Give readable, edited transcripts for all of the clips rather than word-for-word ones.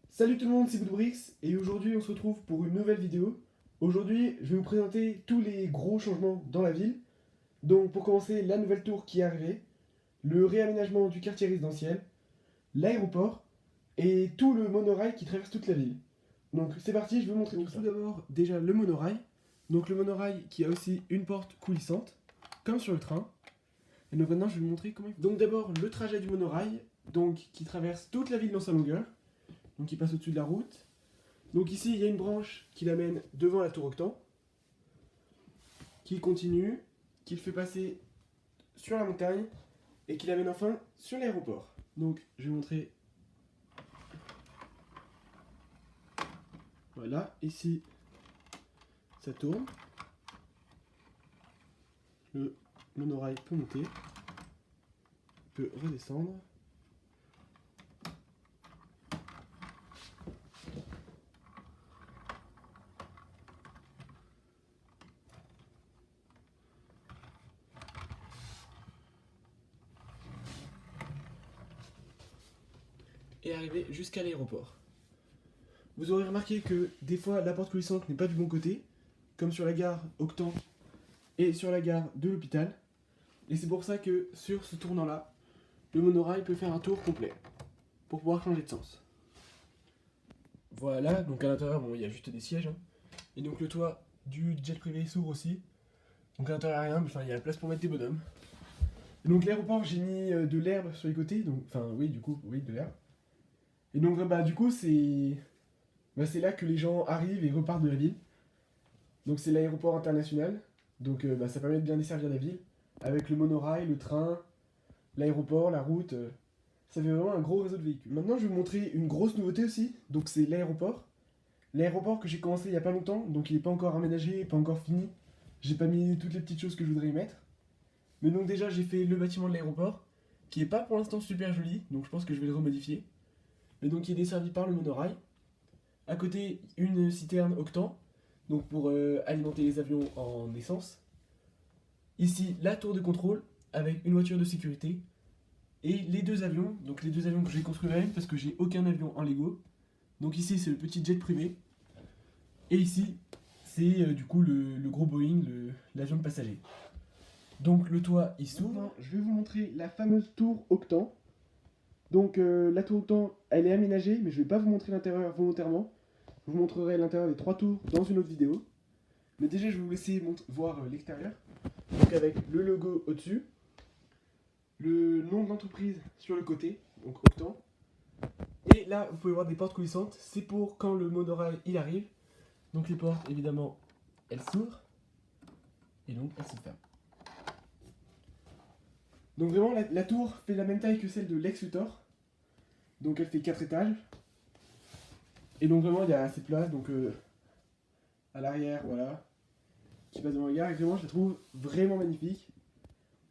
Salut tout le monde, c'est Boudbrix et aujourd'hui on se retrouve pour une nouvelle vidéo. Aujourd'hui je vais vous présenter tous les gros changements dans la ville. Donc pour commencer, la nouvelle tour qui est arrivée, le réaménagement du quartier résidentiel, l'aéroport et tout le monorail qui traverse toute la ville. Donc c'est parti, je vais vous montrer tout ça. Tout d'abord déjà le monorail. Donc le monorail qui a aussi une porte coulissante, comme sur le train. Et donc maintenant je vais vous montrer comment il faut. Donc d'abord le trajet du monorail, donc qui traverse toute la ville dans sa longueur. Donc il passe au-dessus de la route. Donc ici, il y a une branche qui l'amène devant la tour Octan, qui continue, qui le fait passer sur la montagne, et qui l'amène enfin sur l'aéroport. Donc je vais montrer. Voilà, ici, ça tourne. Le monorail peut monter, peut redescendre. Et arriver jusqu'à l'aéroport. Vous aurez remarqué que des fois la porte coulissante n'est pas du bon côté, comme sur la gare Octan et sur la gare de l'hôpital. Et c'est pour ça que sur ce tournant-là, le monorail peut faire un tour complet pour pouvoir changer de sens. Voilà, donc à l'intérieur, bon, il y a juste des sièges. Et donc le toit du jet privé s'ouvre aussi. Donc à l'intérieur, rien, mais enfin, il y a la place pour mettre des bonhommes. Et donc l'aéroport, j'ai mis de l'herbe sur les côtés. Donc, enfin, oui, du coup, oui, de l'herbe. Et donc, bah, du coup, c'est là que les gens arrivent et repartent de la ville. Donc c'est l'aéroport international. Donc ça permet de bien desservir la ville. Avec le monorail, le train, l'aéroport, la route. Ça fait vraiment un gros réseau de véhicules. Maintenant, je vais vous montrer une grosse nouveauté aussi. Donc c'est l'aéroport. L'aéroport que j'ai commencé il n'y a pas longtemps. Donc il n'est pas encore aménagé, pas encore fini. J'ai pas mis toutes les petites choses que je voudrais y mettre. Mais donc déjà, j'ai fait le bâtiment de l'aéroport. Qui est pas pour l'instant super joli. Donc je pense que je vais le remodifier. Mais donc il est desservi par le monorail. À côté, une citerne Octan, donc pour alimenter les avions en essence. Ici, la tour de contrôle avec une voiture de sécurité. Et les deux avions, donc les deux avions que j'ai construits moi-même parce que j'ai aucun avion en Lego. Donc ici, c'est le petit jet privé. Et ici, c'est du coup le gros Boeing, l'avion de passagers. Donc le toit, il s'ouvre. Je vais vous montrer la fameuse tour Octan. Donc la tour Octan, elle est aménagée, mais je ne vais pas vous montrer l'intérieur volontairement. Je vous montrerai l'intérieur des trois tours dans une autre vidéo. Mais déjà, je vais vous laisser voir l'extérieur. Donc avec le logo au-dessus, le nom de l'entreprise sur le côté, donc Octan. Et là, vous pouvez voir des portes coulissantes. C'est pour quand le monorail il arrive. Donc les portes, évidemment, elles s'ouvrent. Et donc, elles se ferment. Donc vraiment, la tour fait la même taille que celle de Lex Luthor. Donc elle fait 4 étages. Et donc vraiment, il y a assez de place. Donc à l'arrière, voilà. Qui passe devant le gare. Et vraiment, je la trouve vraiment magnifique.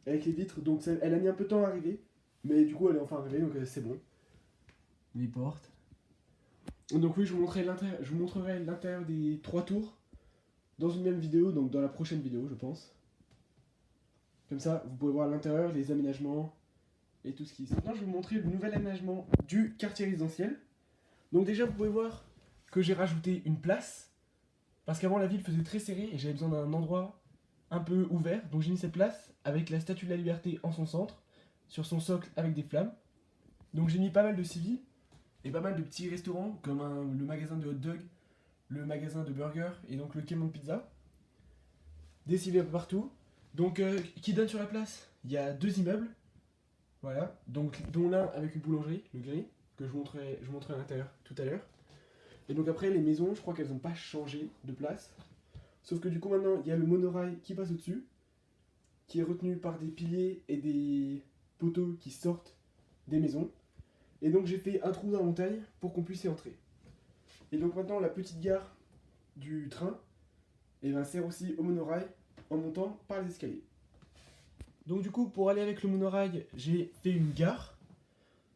Avec les vitres. Donc elle a mis un peu de temps à arriver. Mais du coup, elle est enfin arrivée. Donc c'est bon. Les portes. Donc oui, je vous montrerai l'intérieur des trois tours dans une même vidéo, donc dans la prochaine vidéo, je pense. Comme ça, vous pouvez voir l'intérieur, les aménagements et tout ce qui est. Maintenant, je vais vous montrer le nouvel aménagement du quartier résidentiel. Donc déjà, vous pouvez voir que j'ai rajouté une place parce qu'avant la ville faisait très serré et j'avais besoin d'un endroit un peu ouvert. Donc j'ai mis cette place avec la Statue de la Liberté en son centre, sur son socle avec des flammes. Donc j'ai mis pas mal de civils et pas mal de petits restaurants comme le magasin de hot dog, le magasin de burger et donc le camion de pizza. Des civils un peu partout. Donc qui donne sur la place, il y a deux immeubles. Voilà, donc dont l'un avec une boulangerie, le gris, que je vous montrerai à l'intérieur tout à l'heure. Et donc après les maisons, je crois qu'elles n'ont pas changé de place. Sauf que du coup maintenant il y a le monorail qui passe au-dessus, qui est retenu par des piliers et des poteaux qui sortent des maisons. Et donc j'ai fait un trou dans la montagne pour qu'on puisse y entrer. Et donc maintenant la petite gare du train sert aussi au monorail en montant par les escaliers. Donc du coup pour aller avec le monorail j'ai fait une gare.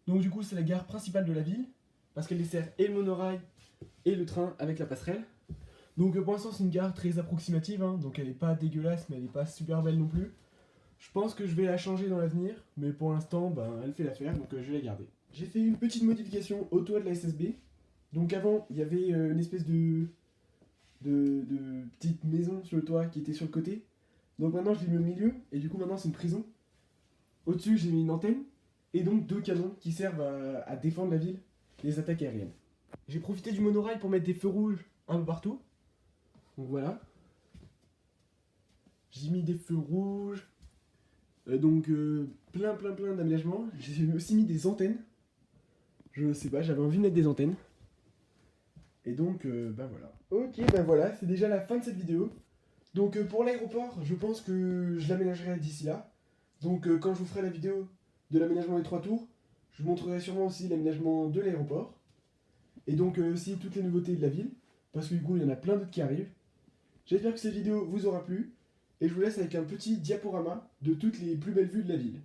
Donc du coup c'est la gare principale de la ville parce qu'elle dessert et le monorail et le train avec la passerelle. Donc pour l'instant c'est une gare très approximative, donc elle n'est pas dégueulasse mais elle n'est pas super belle non plus. Je pense que je vais la changer dans l'avenir, mais pour l'instant elle fait l'affaire donc je vais la garder. J'ai fait une petite modification au toit de la SSB. Donc avant, il y avait une espèce de petite maison sur le toit qui était sur le côté. Donc maintenant, je l'ai mis au milieu, et du coup, maintenant, c'est une prison. Au-dessus, j'ai mis une antenne, et donc 2 canons qui servent à défendre la ville des attaques aériennes. J'ai profité du monorail pour mettre des feux rouges un peu partout. Donc voilà. J'ai mis des feux rouges. Plein d'aménagements. J'ai aussi mis des antennes. Je sais pas, j'avais envie de mettre des antennes. Et donc, bah voilà. Ok, bah voilà, c'est déjà la fin de cette vidéo. Donc pour l'aéroport, je pense que je l'aménagerai d'ici là. Donc quand je vous ferai la vidéo de l'aménagement des 3 tours, je vous montrerai sûrement aussi l'aménagement de l'aéroport. Et donc aussi toutes les nouveautés de la ville. Parce que du coup, il y en a plein d'autres qui arrivent. J'espère que cette vidéo vous aura plu. Et je vous laisse avec un petit diaporama de toutes les plus belles vues de la ville.